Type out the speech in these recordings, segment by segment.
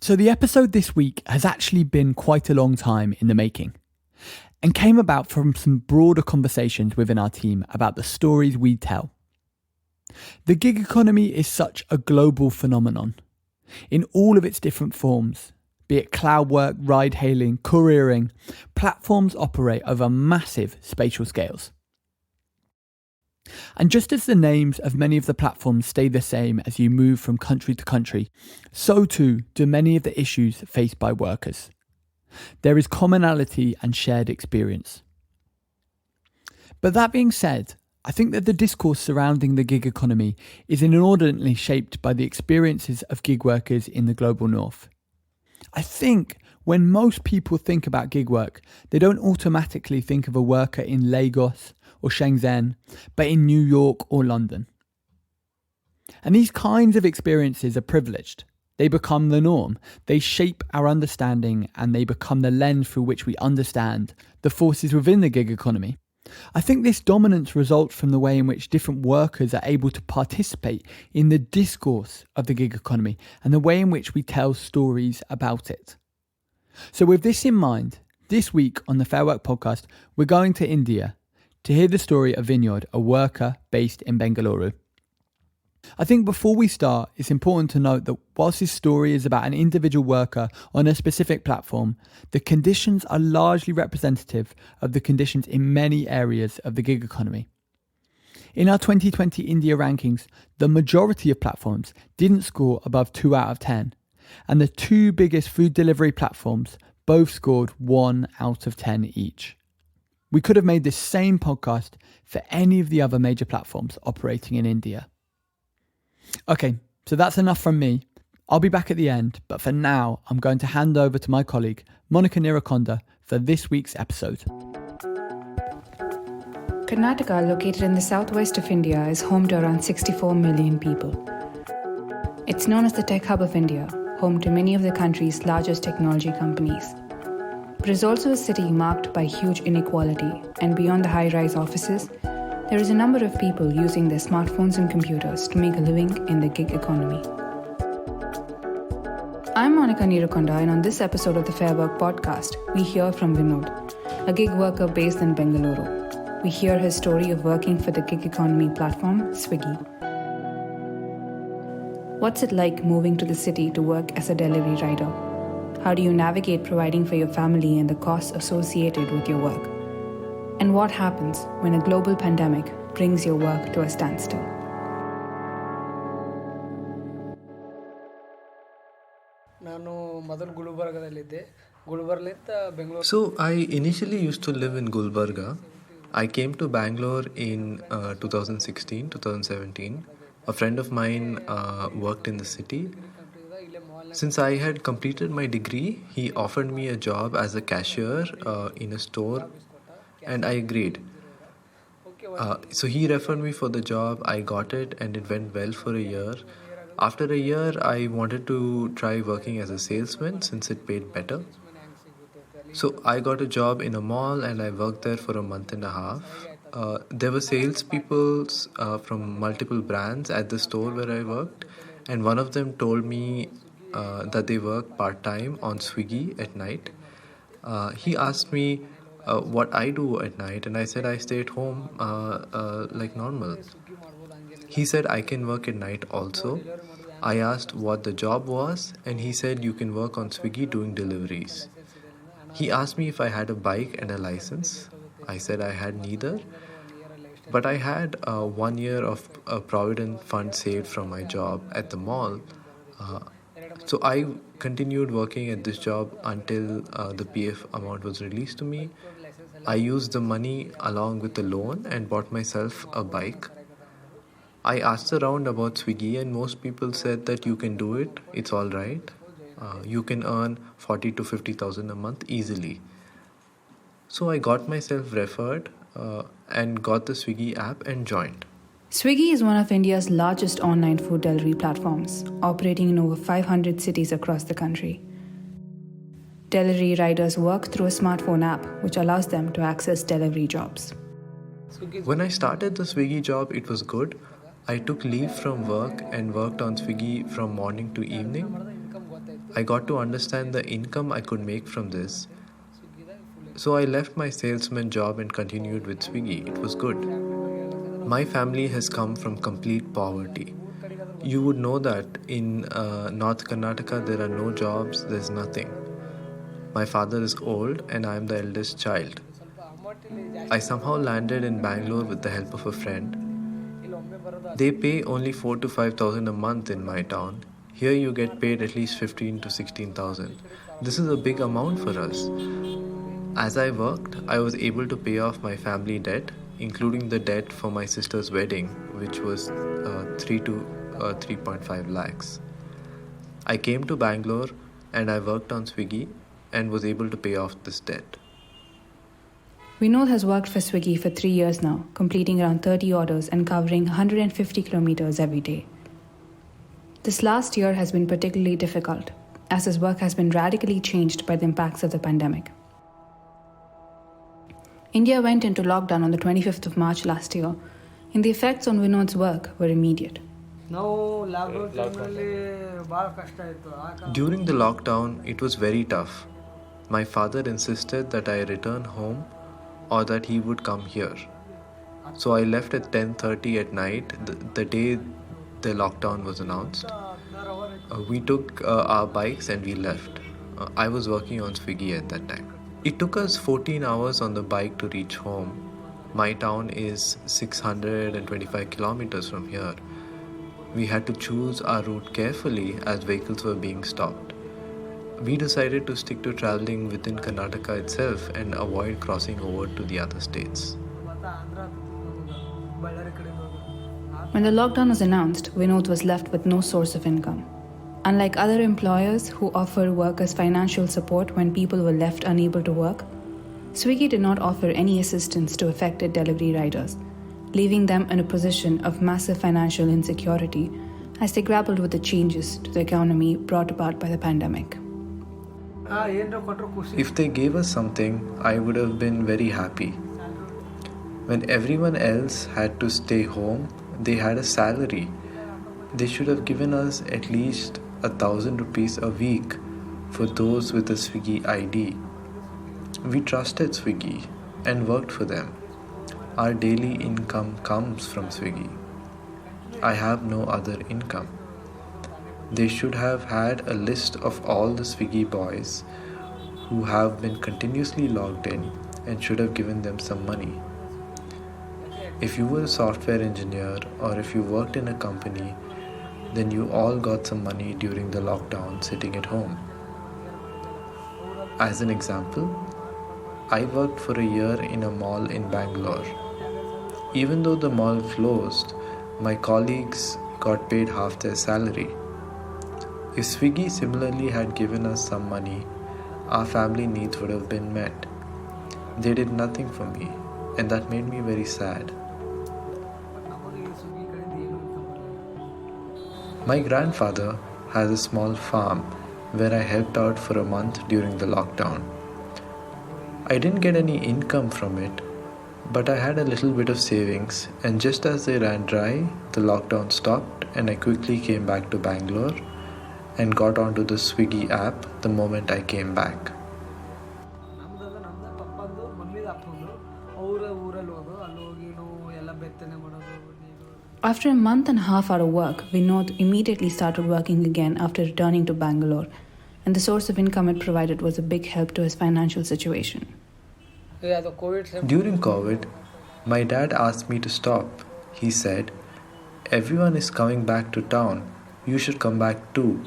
So the episode this week has actually been quite a long time in the making and came about from some broader conversations within our team about the stories we tell. The gig economy is such a global phenomenon in all of its different forms, be it cloud work, ride hailing, couriering. Platforms operate over massive spatial scales. And just as the names of many of the platforms stay the same as you move from country to country, so too do many of the issues faced by workers. There is commonality and shared experience. But that being said, I think that the discourse surrounding the gig economy is inordinately shaped by the experiences of gig workers in the global north. I think when most people think about gig work, they don't automatically think of a worker in Lagos or Shenzhen, but in New York or London. And these kinds of experiences are privileged. They become the norm. They shape our understanding and they become the lens through which we understand the forces within the gig economy. I think this dominance results from the way in which different workers are able to participate in the discourse of the gig economy and the way in which we tell stories about it. So with this in mind, this week on the Fairwork podcast, we're going to India to hear the story of Vinod, a worker based in Bengaluru. I think before we start, it's important to note that whilst this story is about an individual worker on a specific platform, the conditions are largely representative of the conditions in many areas of the gig economy. In our 2020 India rankings, the majority of platforms didn't score above 2 out of 10, and the two biggest food delivery platforms both scored 1 out of 10 each. We could have made this same podcast for any of the other major platforms operating in India. Okay, so that's enough from me. I'll be back at the end, but for now, I'm going to hand over to my colleague, Monica Nirakonda, for this week's episode. Karnataka, located in the southwest of India, is home to around 64 million people. It's known as the tech hub of India, home to many of the country's largest technology companies. But it's also a city marked by huge inequality, and beyond the high-rise offices, there is a number of people using their smartphones and computers to make a living in the gig economy. I'm Monica Nirakonda, and on this episode of the Fairwork podcast, we hear from Vinod, a gig worker based in Bengaluru. We hear his story of working for the gig economy platform, Swiggy. What's it like moving to the city to work as a delivery rider? How do you navigate providing for your family and the costs associated with your work? And what happens when a global pandemic brings your work to a standstill? So I initially used to live in Gulbarga. I came to Bangalore in 2016, 2017. A friend of mine worked in the city. Since I had completed my degree, he offered me a job as a cashier in a store, and I agreed. So he referred me for the job. I got it and it went well for a year. After a year, I wanted to try working as a salesman since it paid better. So I got a job in a mall and I worked there for a month and a half. There were salespeople from multiple brands at the store where I worked, and one of them told me that they work part-time on Swiggy at night. He asked me what I do at night, and I said I stay at home like normal. He said I can work at night also. I asked what the job was, and he said you can work on Swiggy doing deliveries. He asked me if I had a bike and a license. I said I had neither, but I had 1 year of a provident fund saved from my job at the mall. So I continued working at this job until the PF amount was released to me. I used the money along with the loan and bought myself a bike. I asked around about Swiggy and most people said that you can do it, it's all right. You can earn 40 to 50,000 a month easily. So I got myself referred and got the Swiggy app and joined. Swiggy is one of India's largest online food delivery platforms, operating in over 500 cities across the country. Delivery riders work through a smartphone app, which allows them to access delivery jobs. When I started the Swiggy job, it was good. I took leave from work and worked on Swiggy from morning to evening. I got to understand the income I could make from this. So I left my salesman job and continued with Swiggy. It was good. My family has come from complete poverty. You would know that in North Karnataka there are no jobs, there's nothing. My father is old and I am the eldest child. I somehow landed in Bangalore with the help of a friend. They pay only 4 to 5,000 a month in my town. Here you get paid at least 15 to 16,000. This is a big amount for us. As I worked, I was able to pay off my family debt, including the debt for my sister's wedding, which was 3 to 3.5 lakhs. I came to Bangalore and I worked on Swiggy and was able to pay off this debt. Vinod has worked for Swiggy for 3 years now, completing around 30 orders and covering 150 kilometers every day. This last year has been particularly difficult, as his work has been radically changed by the impacts of the pandemic. India went into lockdown on the 25th of March last year, and the effects on Vinod's work were immediate. During the lockdown, it was very tough. My father insisted that I return home or that he would come here. So I left at 10:30 at night, the day the lockdown was announced. We took our bikes and we left. I was working on Swiggy at that time. It took us 14 hours on the bike to reach home. My town is 625 kilometers from here. We had to choose our route carefully as vehicles were being stopped. We decided to stick to traveling within Karnataka itself and avoid crossing over to the other states. When the lockdown was announced, Vinod was left with no source of income. Unlike other employers who offer workers financial support when people were left unable to work, Swiggy did not offer any assistance to affected delivery riders, leaving them in a position of massive financial insecurity as they grappled with the changes to the economy brought about by the pandemic. If they gave us something, I would have been very happy. When everyone else had to stay home, they had a salary. They should have given us at least 1,000 rupees a week for those with a Swiggy ID. We trusted Swiggy and worked for them. Our daily income comes from Swiggy. I have no other income. They should have had a list of all the Swiggy boys who have been continuously logged in and should have given them some money. If you were a software engineer or if you worked in a company, then you all got some money during the lockdown sitting at home. As an example, I worked for a year in a mall in Bangalore. Even though the mall closed, my colleagues got paid half their salary. If Swiggy similarly had given us some money, our family needs would have been met. They did nothing for me, and that made me very sad. My grandfather has a small farm where I helped out for a month during the lockdown. I didn't get any income from it, but I had a little bit of savings, and just as they ran dry, the lockdown stopped and I quickly came back to Bangalore and got onto the Swiggy app the moment I came back. After a month and a half out of work, Vinod immediately started working again after returning to Bangalore, and the source of income it provided was a big help to his financial situation. During COVID, my dad asked me to stop. He said, "Everyone is coming back to town. You should come back too."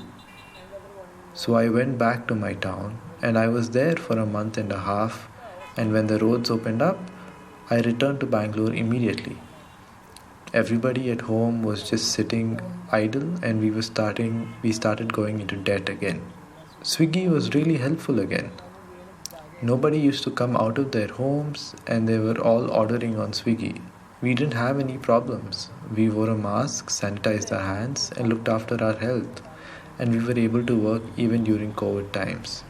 So I went back to my town and I was there for a month and a half, and when the roads opened up, I returned to Bangalore immediately. Everybody at home was just sitting idle and we started going into debt again. Swiggy was really helpful again. Nobody used to come out of their homes and they were all ordering on Swiggy. We didn't have any problems. We wore a mask, sanitized our hands and looked after our health, and we were able to work even during COVID times.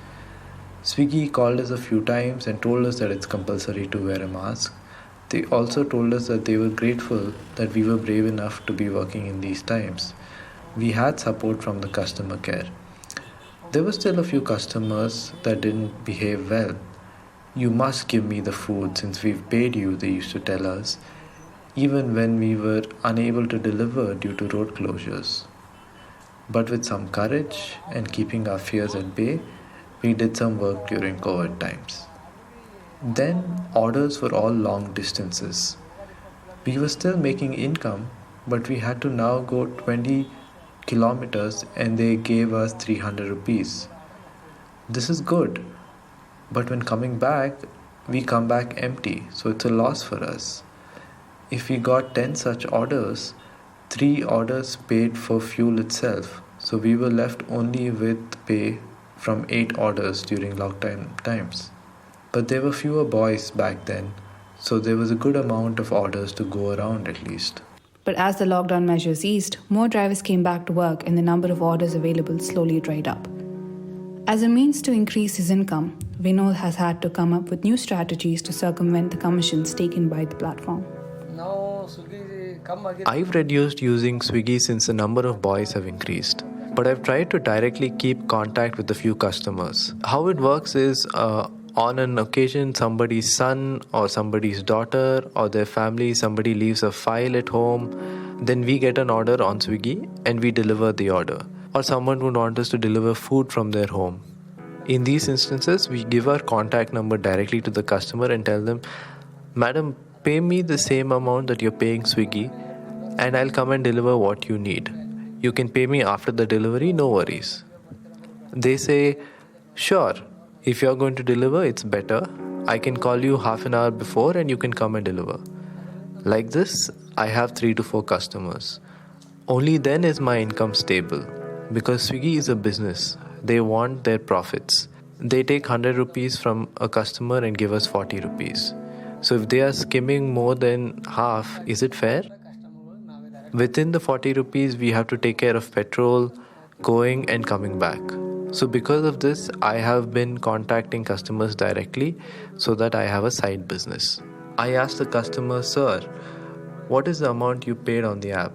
Swiggy called us a few times and told us that it's compulsory to wear a mask. They also told us that they were grateful that we were brave enough to be working in these times. We had support from the customer care. There were still a few customers that didn't behave well. You must give me the food since we've paid you, they used to tell us, even when we were unable to deliver due to road closures. But with some courage and keeping our fears at bay, we did some work during COVID times. Then orders were all long distances. We were still making income, but we had to now go 20 kilometers and they gave us 300 rupees. This is good, but when coming back, we come back empty, so it's a loss for us. If we got 10 such orders, 3 orders paid for fuel itself, so we were left only with pay from 8 orders during lockdown times. But there were fewer boys back then, so there was a good amount of orders to go around at least. But as the lockdown measures eased, more drivers came back to work and the number of orders available slowly dried up. As a means to increase his income, Vinod has had to come up with new strategies to circumvent the commissions taken by the platform. I've reduced using Swiggy since the number of boys have increased, but I've tried to directly keep contact with a few customers. How it works is on an occasion somebody's son or somebody's daughter or their family, somebody leaves a file at home, then we get an order on Swiggy and we deliver the order. Or someone would want us to deliver food from their home. In these instances, we give our contact number directly to the customer and tell them, Madam, pay me the same amount that you're paying Swiggy and I'll come and deliver what you need. You can pay me after the delivery, no worries. They say, sure, if you're going to deliver, it's better. I can call you half an hour before and you can come and deliver. Like this, I have 3 to 4 customers. Only then is my income stable. Because Swiggy is a business, they want their profits. They take 100 rupees from a customer and give us 40 rupees. So if they are skimming more than half, is it fair? Within the 40 rupees, we have to take care of petrol, going and coming back. So because of this, I have been contacting customers directly so that I have a side business. I asked the customer, sir, what is the amount you paid on the app?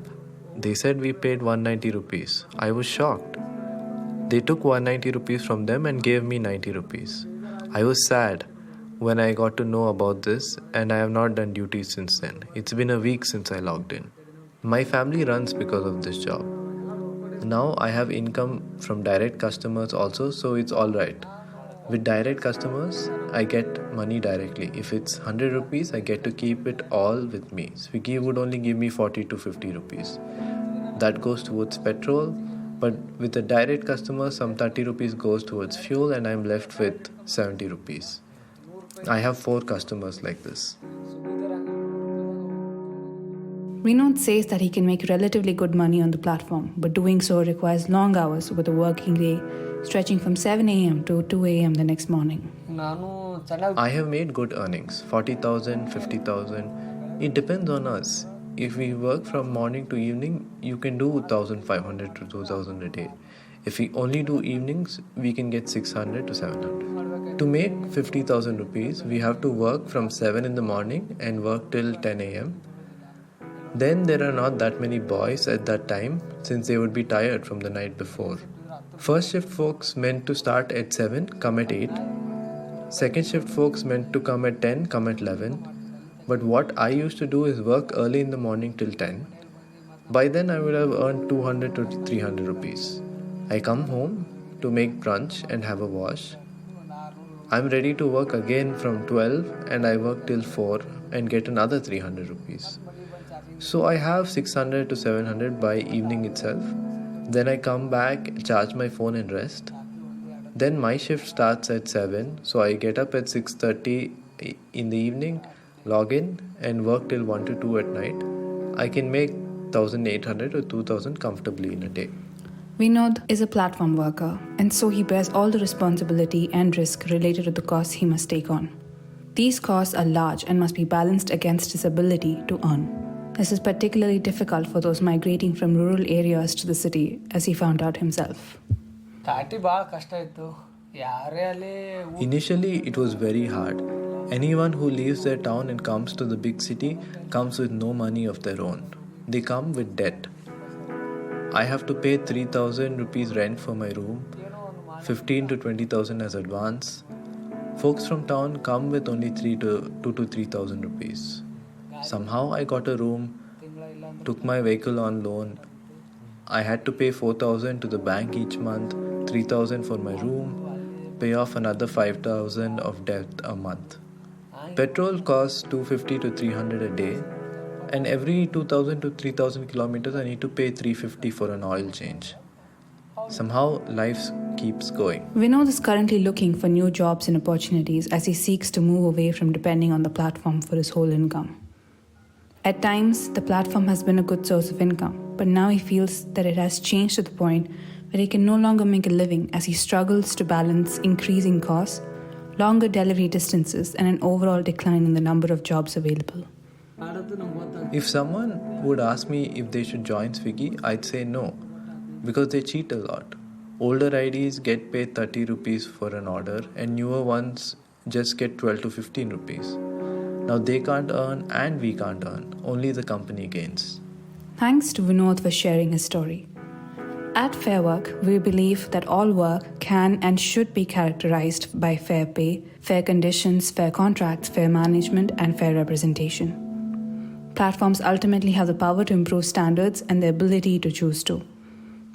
They said we paid 190 rupees. I was shocked. They took 190 rupees from them and gave me 90 rupees. I was sad when I got to know about this and I have not done duty since then. It's been a week since I logged in. My family runs because of this job. Now I have income from direct customers also, so it's alright. With direct customers, I get money directly. If it's 100 rupees, I get to keep it all with me. Swiggy would only give me 40 to 50 rupees. That goes towards petrol, but with the direct customer, some 30 rupees goes towards fuel and I'm left with 70 rupees. I have 4 customers like this. Vinod says that he can make relatively good money on the platform, but doing so requires long hours with a working day stretching from 7 a.m. to 2 a.m. the next morning. I have made good earnings, 40,000, 50,000. It depends on us. If we work from morning to evening, you can do 1,500 to 2,000 a day. If we only do evenings, we can get 600 to 700. To make 50,000 rupees, we have to work from 7 in the morning and work till 10 a.m. Then there are not that many boys at that time since they would be tired from the night before. First shift folks meant to start at 7, come at 8. Second shift folks meant to come at 10, come at 11. But what I used to do is work early in the morning till 10. By then I would have earned 200 to 300 rupees. I come home to make brunch and have a wash. I'm ready to work again from 12 and I work till 4 and get another 300 rupees. So I have 600 to 700 by evening itself. Then I come back, charge my phone and rest. Then my shift starts at 7, so I get up at 6:30 in the evening, log in and work till 1 to 2 at night. I can make 1,800 or 2,000 comfortably in a day. Vinod is a platform worker, and so he bears all the responsibility and risk related to the costs he must take on. These costs are large and must be balanced against his ability to earn. This is particularly difficult for those migrating from rural areas to the city, as he found out himself. Initially, it was very hard. Anyone who leaves their town and comes to the big city comes with no money of their own. They come with debt. I have to pay 3,000 rupees rent for my room, 15 to 20,000 as advance. Folks from town come with only 2 to 3,000 rupees. Somehow I got a room, took my vehicle on loan. I had to pay 4,000 to the bank each month, 3,000 for my room, pay off another 5,000 of debt a month. Petrol costs 250 to 300 a day, and every 2,000 to 3,000 kilometers I need to pay 350 for an oil change. Somehow life keeps going. Vinod is currently looking for new jobs and opportunities as he seeks to move away from depending on the platform for his whole income. At times, the platform has been a good source of income, but now he feels that it has changed to the point where he can no longer make a living as he struggles to balance increasing costs, longer delivery distances, and an overall decline in the number of jobs available. If someone would ask me if they should join Swiggy, I'd say no, because they cheat a lot. Older IDs get paid 30 rupees for an order, and newer ones just get 12 to 15 rupees. Now they can't earn and we can't earn, only the company gains. Thanks to Vinod for sharing his story. At Fairwork, we believe that all work can and should be characterized by fair pay, fair conditions, fair contracts, fair management, and fair representation. Platforms ultimately have the power to improve standards and the ability to choose to.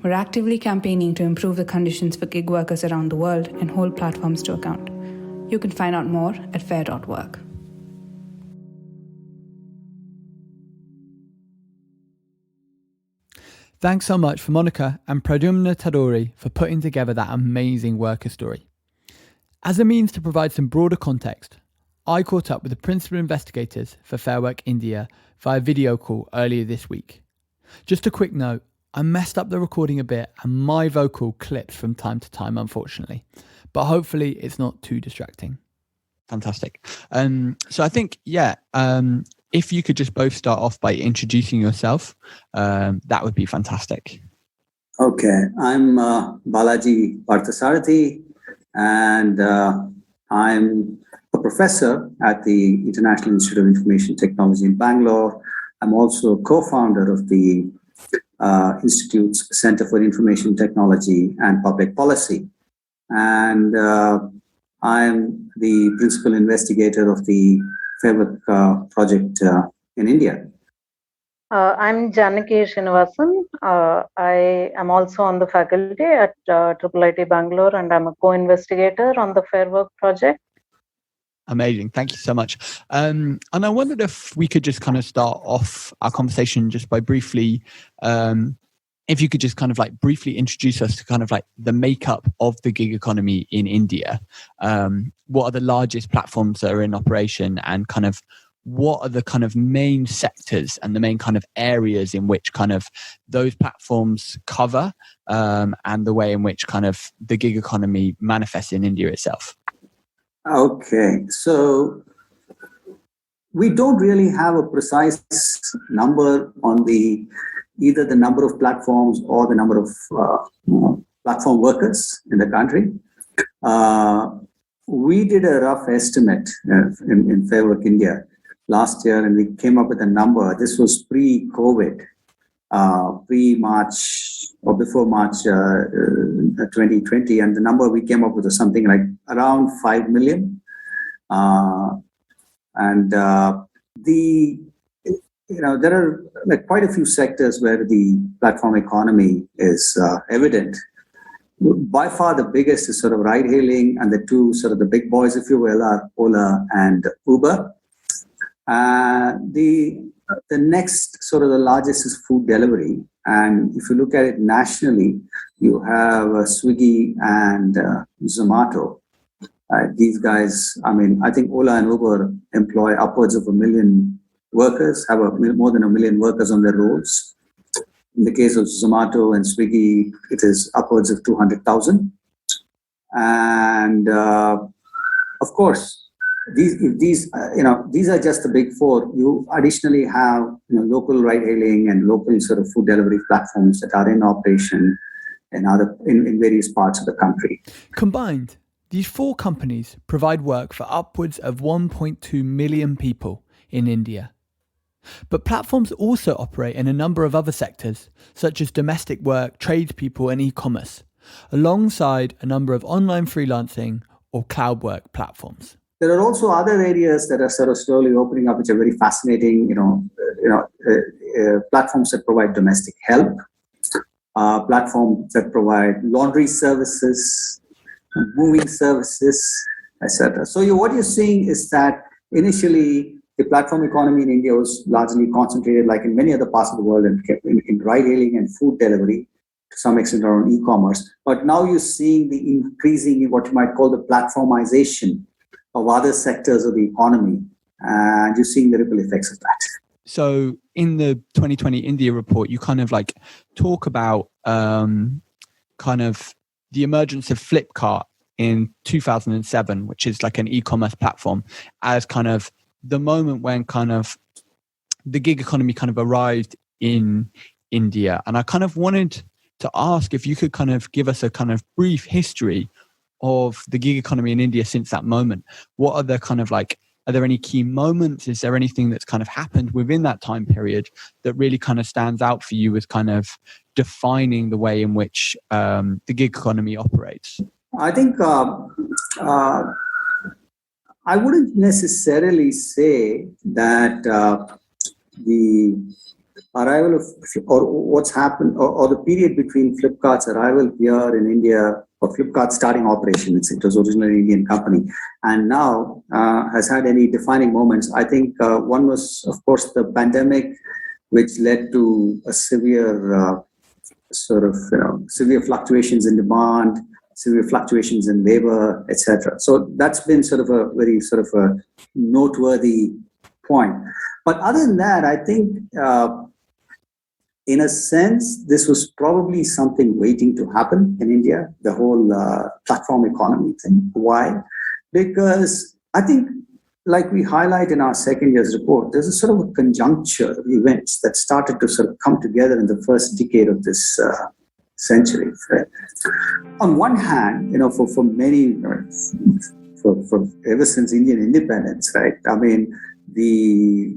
We're actively campaigning to improve the conditions for gig workers around the world and hold platforms to account. You can find out more at fair.work. Thanks so much for Monica and Pradyumna Tadori for putting together that amazing worker story. As a means to provide some broader context, I caught up with the principal investigators for Fairwork India via video call earlier this week. Just a quick note, I messed up the recording a bit and my vocal clips from time to time, unfortunately, but hopefully it's not too distracting. Fantastic. So I think, if you could just both start off by introducing yourself, that would be fantastic. Okay, I'm Balaji Parthasarathy, and I'm a professor at the International Institute of Information Technology in Bangalore. I'm also co-founder of the Institute's Center for Information Technology and Public Policy. And I'm the principal investigator of the Fairwork project in India. I'm Janaki Srinivasan. I am also on the faculty at IIIT Bangalore, and I'm a co-investigator on the Fairwork project. Amazing. Thank you so much. And I wondered if we could just kind of start off our conversation just by briefly, if you could just kind of like briefly introduce us to kind of like the makeup of the gig economy in India. What are the largest platforms that are in operation, and kind of what are the kind of main sectors and the main kind of areas in which kind of those platforms cover, and the way in which kind of the gig economy manifests in India itself? Okay, so we don't really have a precise number on either the number of platforms or the number of platform workers in the country. We did a rough estimate in Fairwork India last year, and we came up with a number. This was pre-COVID, pre-March or before March 2020, and the number we came up with was something like around 5 million. There are like quite a few sectors where the platform economy is evident. By far the biggest is sort of ride hailing, and the two sort of the big boys, if you will, are Ola and Uber. The next sort of the largest is food delivery. And if you look at it nationally, you have Swiggy and Zomato. These guys, I think Ola and Uber employ upwards of 1 million workers, have more than 1 million workers on their rolls. In the case of Zomato and Swiggy, it is upwards of 200,000. And of course, these are just the big four. You additionally have local ride-hailing and local sort of food delivery platforms that are in operation in various parts of the country. Combined, these four companies provide work for upwards of 1.2 million people in India. But platforms also operate in a number of other sectors, such as domestic work, tradespeople, and e-commerce, alongside a number of online freelancing or cloud work platforms. There are also other areas that are sort of slowly opening up, which are very fascinating. Platforms that provide domestic help, platforms that provide laundry services, moving services, etc. So what you're seeing is that initially the platform economy in India was largely concentrated, like in many other parts of the world, in ride-hailing and food delivery, to some extent around e-commerce. But now you're seeing the increasing, what you might call the platformization of other sectors of the economy, and you're seeing the ripple effects of that. So in the 2020 India report, you kind of like talk about kind of the emergence of Flipkart in 2007, which is like an e-commerce platform, as kind of the moment when kind of the gig economy kind of arrived in India. And I kind of wanted to ask if you could kind of give us a kind of brief history of the gig economy in India since that moment. What are the kind of like, are there any key moments? Is there anything that's kind of happened within that time period that really kind of stands out for you as kind of defining the way in which the gig economy operates? I think I wouldn't necessarily say that the arrival of, or what's happened, or the period between Flipkart's arrival here in India, or Flipkart starting operations, it was originally an Indian company, and now has had any defining moments. I think one was, of course, the pandemic, which led to a severe severe fluctuations in demand, severe fluctuations in labor, etc. So that's been sort of a very sort of a noteworthy point. But other than that, I think in a sense, this was probably something waiting to happen in India, the whole platform economy thing. Why? Because I think, like we highlight in our second year's report, there's a sort of a conjuncture of events that started to sort of come together in the first decade of this century. Right? On one hand, for many, for ever since Indian independence, right? I mean, the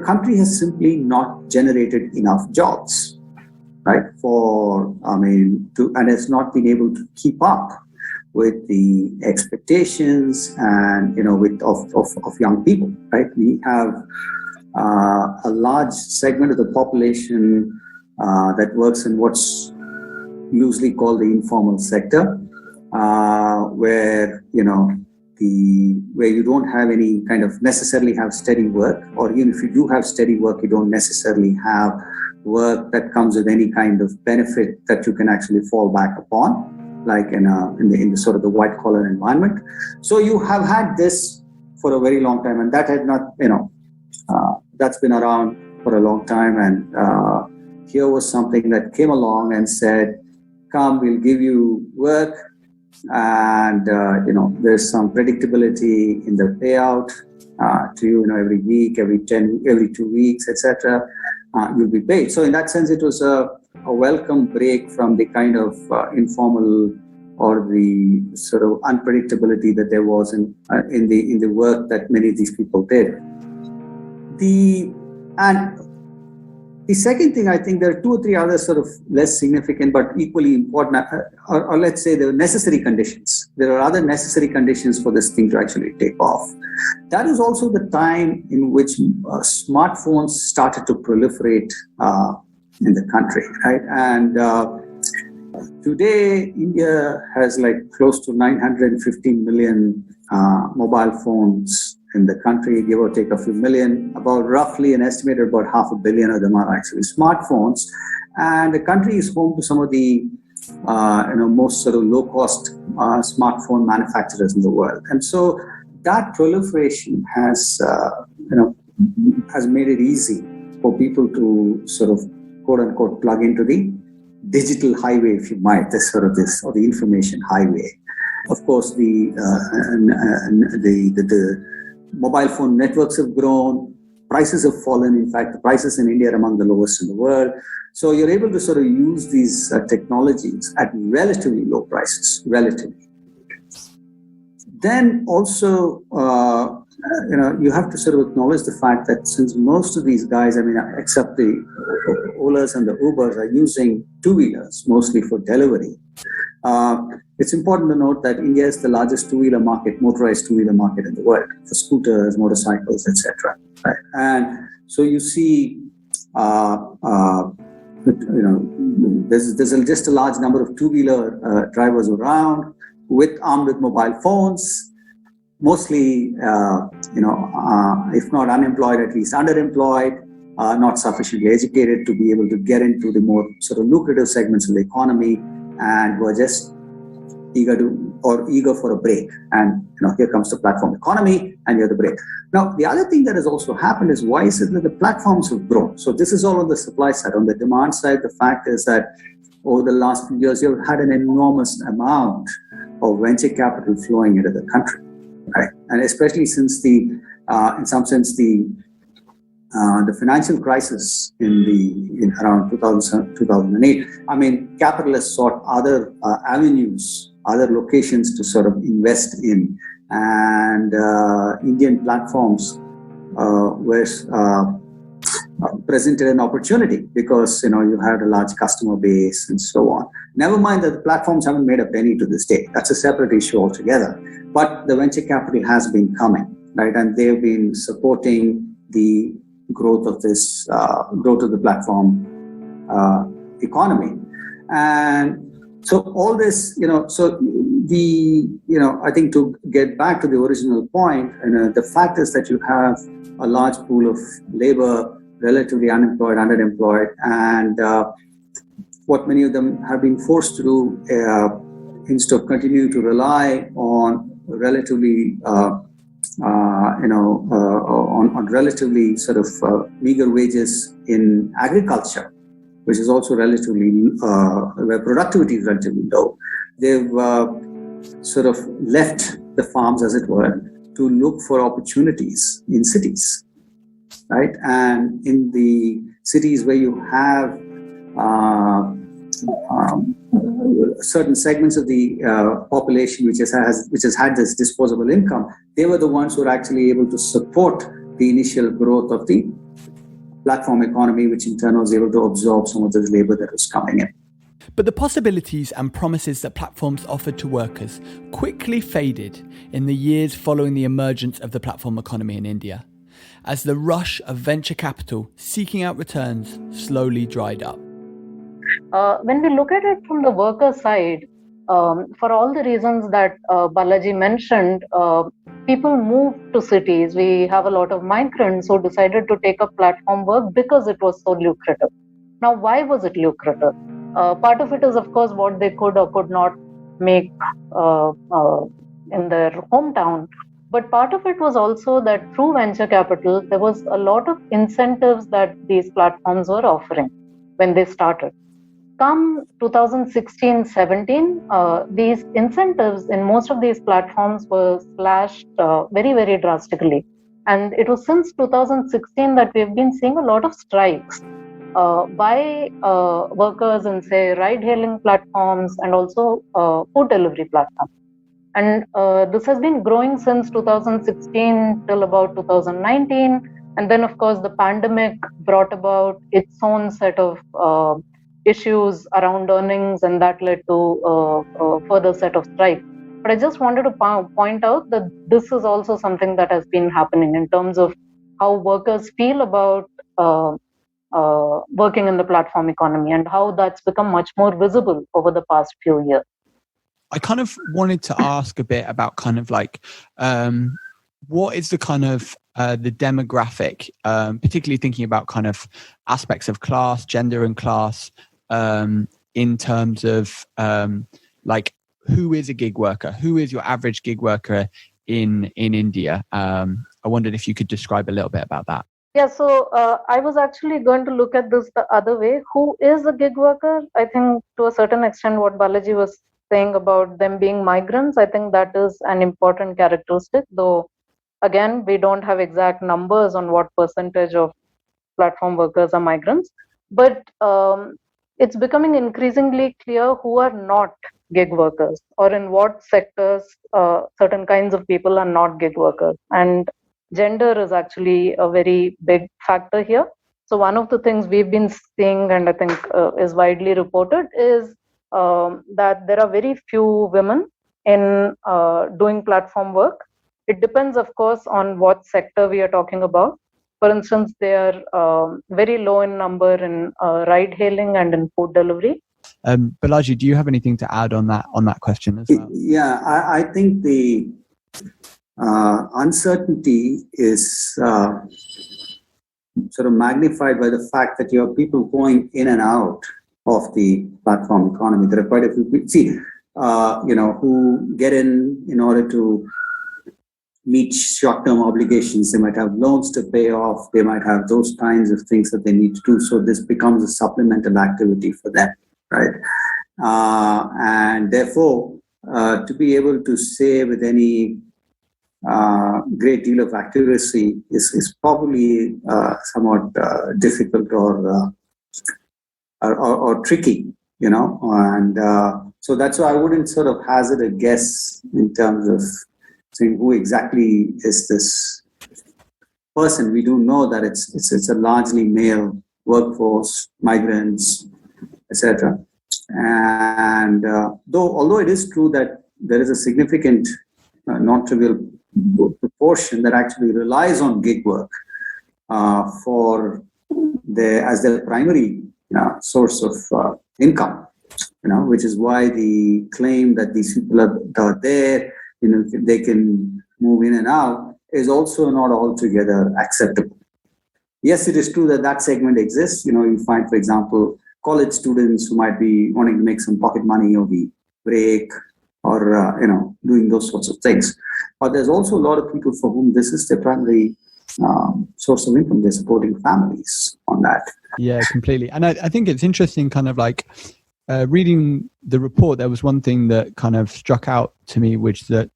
country has simply not generated enough jobs, right? And has not been able to keep up with the expectations and of young people, right? We have a large segment of the population that works in what's loosely called the informal sector, where you don't have any kind of necessarily have steady work, or even if you do have steady work, you don't necessarily have work that comes with any kind of benefit that you can actually fall back upon, like in the sort of the white collar environment. So you have had this for a very long time, and that had not, that's been around for a long time. And here was something that came along and said, come, we'll give you work. And there's some predictability in the payout to you, every week, every 2 weeks, etc. You'll be paid. So in that sense, it was a welcome break from the kind of informal or the sort of unpredictability that there was in the work that many of these people did. The second thing, I think there are two or three other sort of less significant but equally important, or let's say there are necessary conditions. There are other necessary conditions for this thing to actually take off. That is also the time in which smartphones started to proliferate in the country, right? And today, India has like close to 950 million mobile phones in the country, give or take a few million. About roughly an estimated about 500 million of them are actually smartphones, and the country is home to some of the most sort of low-cost smartphone manufacturers in the world. And so that proliferation has made it easy for people to sort of quote unquote plug into the digital highway, if you might, or the information highway. Of course, the mobile phone networks have grown, prices have fallen. In fact, the prices in India are among the lowest in the world. So you're able to sort of use these technologies at relatively low prices, relatively. Then also, you have to sort of acknowledge the fact that since most of these guys, except the Olas and the Ubers, are using two-wheelers mostly for delivery, it's important to note that India is the largest two-wheeler market, motorized two-wheeler market in the world for scooters, motorcycles, etc. Right? And so you see, there's just a large number of two-wheeler drivers around armed with mobile phones, mostly, if not unemployed, at least underemployed, not sufficiently educated to be able to get into the more sort of lucrative segments of the economy, and were just eager for a break. And here comes the platform economy, and you're the break. Now, the other thing that has also happened is, why is it that the platforms have grown? So this is all on the supply side. On the demand side, the fact is that over the last few years, you've had an enormous amount of venture capital flowing into the country, right? And especially since in some sense, the financial crisis in around 2007, 2008, capital has sought other avenues, other locations to sort of invest in, and Indian platforms were presented an opportunity because you had a large customer base and so on. Never mind that the platforms haven't made a penny to this day. That's a separate issue altogether. But the venture capital has been coming, right, and they've been supporting the growth of this growth of the platform economy. And so all this, I think to get back to the original point, the fact is that you have a large pool of labor, relatively unemployed, underemployed, and what many of them have been forced to do instead of continuing to rely on relatively on relatively sort of meager wages in agriculture, which is also relatively where productivity is relatively low. They've sort of left the farms, as it were, to look for opportunities in cities, right? And in the cities where you have certain segments of the population which has had this disposable income, they were the ones who were actually able to support the initial growth of the platform economy, which in turn was able to absorb some of this labor that was coming in. But the possibilities and promises that platforms offered to workers quickly faded in the years following the emergence of the platform economy in India, as the rush of venture capital seeking out returns slowly dried up. When we look at it from the worker side, for all the reasons that Balaji mentioned, people moved to cities. We have a lot of migrants who decided to take up platform work because it was so lucrative. Now, why was it lucrative? Part of it is, of course, what they could or could not make in their hometown. But part of it was also that through venture capital, there was a lot of incentives that these platforms were offering when they started. Come 2016-17, these incentives in most of these platforms were slashed very, very drastically. And it was since 2016 that we've been seeing a lot of strikes by workers in, say, ride-hailing platforms and also food delivery platforms. And this has been growing since 2016 till about 2019. And then, of course, the pandemic brought about its own set of issues around earnings, and that led to a further set of strikes. But I just wanted to point out that this is also something that has been happening in terms of how workers feel about working in the platform economy and how that's become much more visible over the past few years. I kind of wanted to ask a bit about kind of like what is the kind of the demographic, particularly thinking about kind of aspects of class, gender and class, in terms of like who is a gig worker? Who is your average gig worker in India? I wondered if you could describe a little bit about that. Yeah, so I was actually going to look at this the other way. Who is a gig worker? I think to a certain extent what Balaji was saying about them being migrants, I think that is an important characteristic, though again, we don't have exact numbers on what percentage of platform workers are migrants, but it's becoming increasingly clear who are not gig workers or in what sectors certain kinds of people are not gig workers. And gender is actually a very big factor here. So one of the things we've been seeing, and I think is widely reported, is that there are very few women in doing platform work. It depends, of course, on what sector we are talking about. For instance, they are very low in number in ride hailing and in food delivery. Balaji, do you have anything to add on that question as well? Yeah, I think the uncertainty is sort of magnified by the fact that you have people going in and out of the platform economy. There are quite a few people, who get in order to meet short-term obligations. They might have loans to pay off. They might have those kinds of things that they need to do. So this becomes a supplemental activity for them, right? And therefore, to be able to say with any great deal of accuracy is probably somewhat difficult or tricky, and so that's why I wouldn't sort of hazard a guess in terms of saying who exactly is this person. We do know that it's a largely male workforce, migrants, etc. And although it is true that there is a significant non-trivial proportion that actually relies on gig work as their primary source of income, which is why the claim that these people are there, they can move in and out, is also not altogether acceptable. Yes, it is true that segment exists. You find, for example, college students who might be wanting to make some pocket money over the break, or doing those sorts of things. But there's also a lot of people for whom this is their primary source of income. They're supporting families on that. Yeah, completely. And I think it's interesting, kind of like reading the report, there was one thing that kind of struck out to me, which that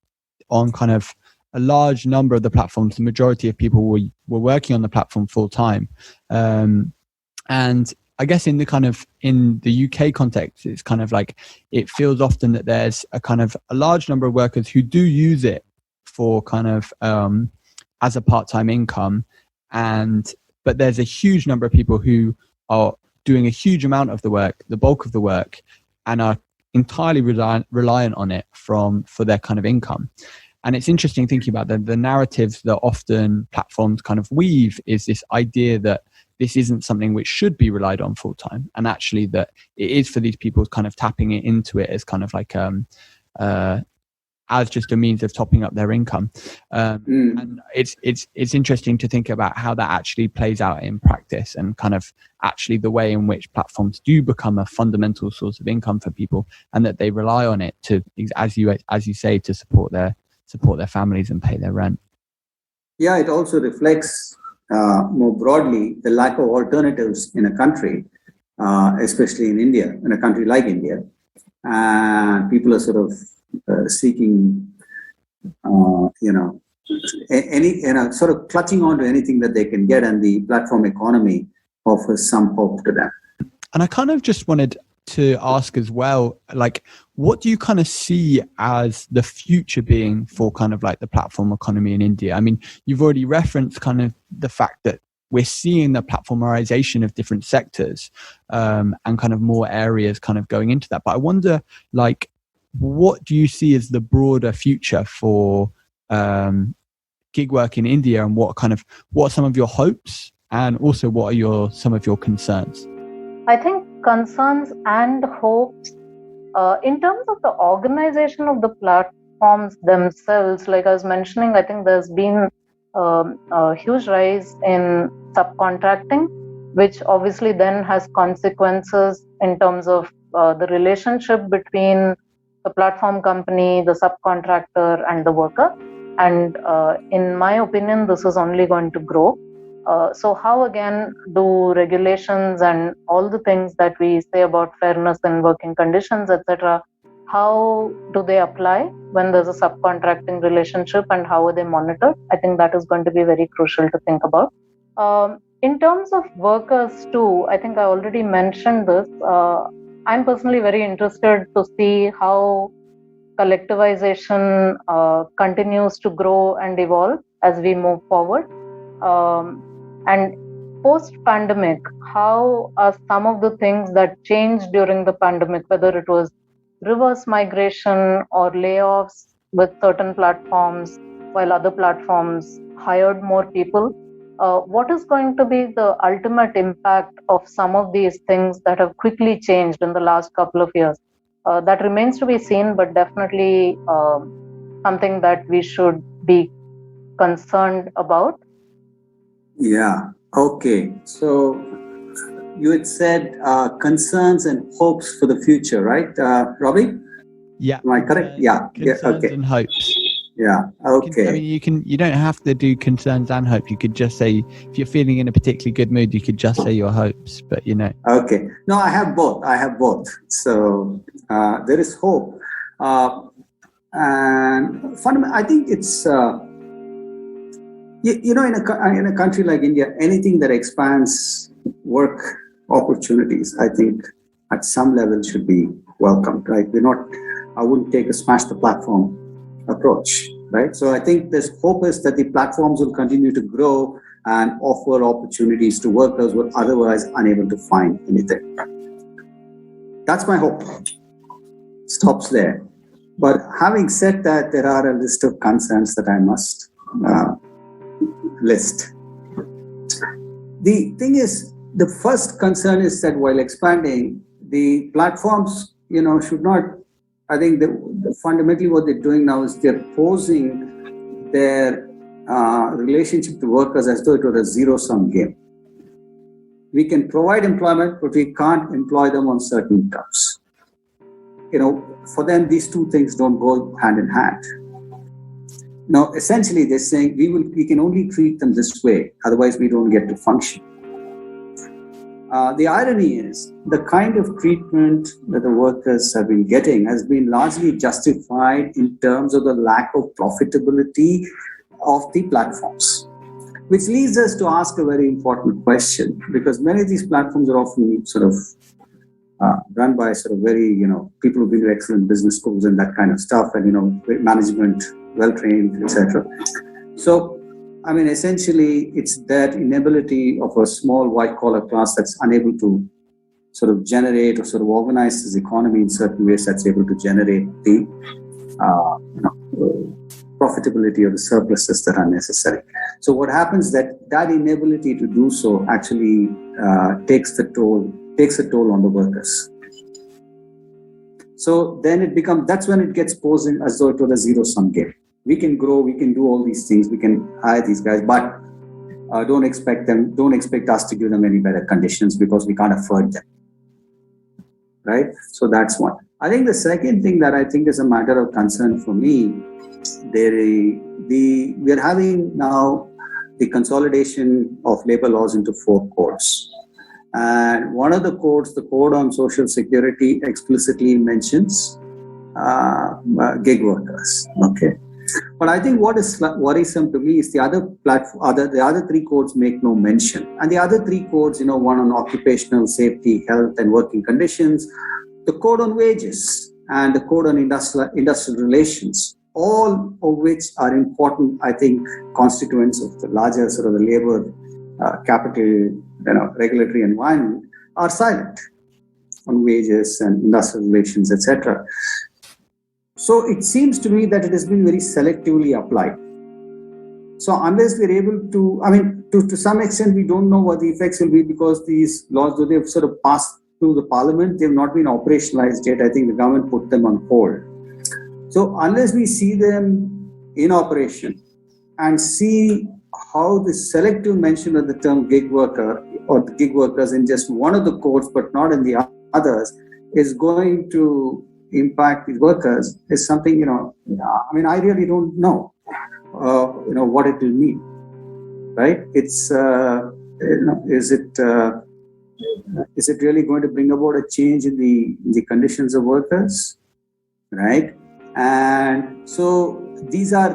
on kind of a large number of the platforms, the majority of people were working on the platform full time. And I guess in the UK context, it's kind of like, it feels often that there's a large number of workers who do use it for kind of as a part-time income, but there's a huge number of people who are doing a huge amount of the work, the bulk of the work, and are entirely reliant on it for their kind of income. And it's interesting thinking about the narratives that often platforms kind of weave, is this idea that this isn't something which should be relied on full time, and actually that it is for these people kind of tapping into it as kind of like as just a means of topping up their income. And it's interesting to think about how that actually plays out in practice, and kind of actually the way in which platforms do become a fundamental source of income for people, and that they rely on it to, as you say, to support their families and pay their rent. Yeah, it also reflects more broadly the lack of alternatives in a country, especially in India, in a country like India. And people are sort of seeking, sort of clutching on to anything that they can get, and the platform economy offers some hope to them. And I kind of just wanted to ask as well, like, what do you kind of see as the future being for kind of like the platform economy in India? I mean, you've already referenced kind of the fact that we're seeing the platformization of different sectors, and kind of more areas kind of going into that. But I wonder, like, what do you see as the broader future for gig work in India, and what are some of your hopes, and also what are some of your concerns? I think concerns and hopes, in terms of the organization of the platforms themselves, like I was mentioning, I think there's been a huge rise in subcontracting, which obviously then has consequences in terms of the relationship between the platform company, the subcontractor, and the worker. And in my opinion, this is only going to grow. So how again do regulations and all the things that we say about fairness and working conditions, etc., how do they apply when there's a subcontracting relationship, and how are they monitored? I think that is going to be very crucial to think about. In terms of workers too, I think I already mentioned this. I'm personally very interested to see how collectivization continues to grow and evolve. as we move forward? And post-pandemic, how are some of the things that changed during the pandemic, whether it was reverse migration or layoffs with certain platforms, while other platforms hired more people? What is going to be the ultimate impact of some of these things that have quickly changed in the last couple of years? That remains to be seen, but definitely something that we should be concerned about. Yeah. Okay. So you had said concerns and hopes for the future, right, Robbie? Yeah. Am I correct? Yeah. Concerns Okay. and hopes. Yeah. Okay. You don't have to do concerns and hope. You could just say, if you're feeling in a particularly good mood, you could just say your hopes, but Okay. No, I have both. So there is hope. And fundamentally, I think it's, in a country like India, anything that expands work opportunities, I think at some level should be welcomed, right? I wouldn't take a smash the platform approach, right? So I think there's hope is that the platforms will continue to grow and offer opportunities to workers who are otherwise unable to find anything. That's my hope. Stops there. But having said that, there are a list of concerns that I must list. The thing is, the first concern is that while expanding, the platforms, should not, I think fundamentally what they're doing now is they're posing their relationship to workers as though it were a zero-sum game. We can provide employment, but we can't employ them on certain terms. For them, these two things don't go hand in hand. Now, essentially, they're saying we can only treat them this way, otherwise we don't get to function. The irony is the kind of treatment that the workers have been getting has been largely justified in terms of the lack of profitability of the platforms, which leads us to ask a very important question, because many of these platforms are often sort of run by sort of very, people who've been to excellent business schools and that kind of stuff, and, management, well-trained, etc. So, essentially, it's that inability of a small white-collar class that's unable to sort of generate or sort of organize this economy in certain ways that's able to generate the profitability or the surpluses that are necessary. So what happens that inability to do so actually takes a toll on the workers. So then that's when it gets posed as though it was a zero-sum game. We can grow, we can do all these things, we can hire these guys, but don't expect us to give them any better conditions because we can't afford them. Right? So that's one. I think the second thing that I think is a matter of concern for me, we are having now the consolidation of labor laws into 4 codes. And one of the codes, the Code on Social Security, explicitly mentions gig workers. Okay. But I think what is worrisome to me is the other 3 codes make no mention. And the other 3 codes, one on occupational safety, health and working conditions, the code on wages and the code on industrial relations, all of which are important, I think, constituents of the larger sort of the labor capital, regulatory environment, are silent on wages and industrial relations, etc. So it seems to me that it has been very selectively applied. So unless we're able to, to some extent, we don't know what the effects will be, because these laws, though they've sort of passed through the parliament, they've not been operationalized yet. I think the government put them on hold. So unless we see them in operation and see how the selective mention of the term gig worker or the gig workers in just one of the codes but not in the others is going to impact these workers, is something, I really don't know, what it will mean, right? It's, is it really going to bring about a change in the conditions of workers, right? And so these are,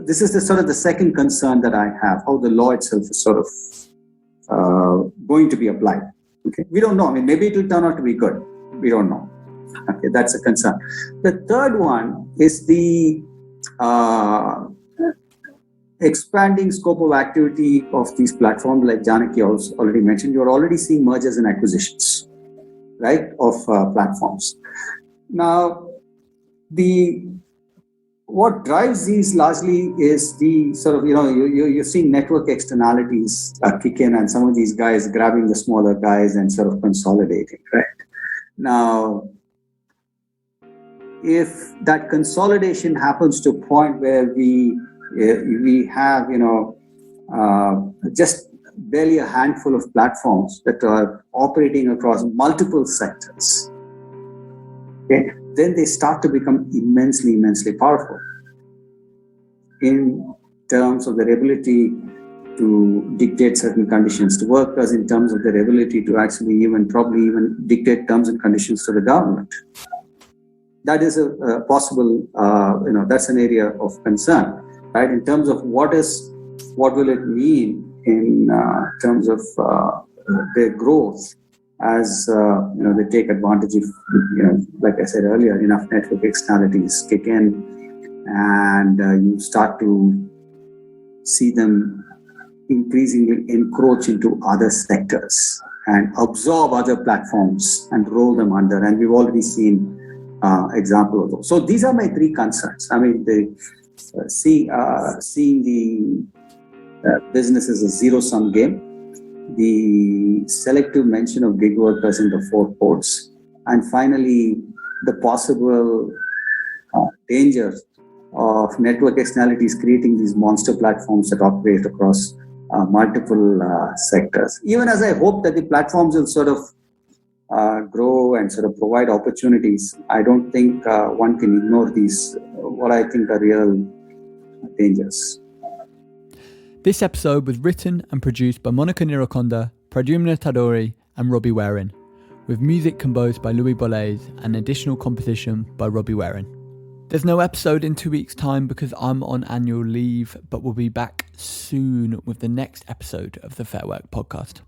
this is the sort of the second concern that I have, how the law itself is sort of going to be applied. Okay, we don't know. Maybe it will turn out to be good. We don't know. Okay, that's a concern. The third one is expanding scope of activity of these platforms, like Janaki also already mentioned, you're already seeing mergers and acquisitions, right, of platforms. Now, what drives these largely is the sort of, you're seeing network externalities kick in, and some of these guys grabbing the smaller guys and sort of consolidating, right? Now, if that consolidation happens to a point where we have, just barely a handful of platforms that are operating across multiple sectors, okay, then they start to become immensely, immensely powerful in terms of their ability to dictate certain conditions to workers, in terms of their ability to actually probably even dictate terms and conditions to the government. That is a possible, that's an area of concern, right? In terms of what will it mean in terms of their growth as they take advantage of, like I said earlier, enough network externalities kick in, and you start to see them increasingly encroach into other sectors and absorb other platforms and roll them under. And we've already seen example of those. So these are my three concerns. I mean, seeing the business as a zero-sum game, the selective mention of gig workers in the four ports, and finally, the possible danger of network externalities creating these monster platforms that operate across multiple sectors. Even as I hope that the platforms will sort of grow and sort of provide opportunities, I don't think one can ignore these, what I think are real dangers. This episode was written and produced by Monica Nirakonda, Pradyumna Tadori and Robbie Waring, with music composed by Louis Bollez and additional composition by Robbie Waring. There's no episode in 2 weeks' time because I'm on annual leave, but we'll be back soon with the next episode of the Fairwork podcast.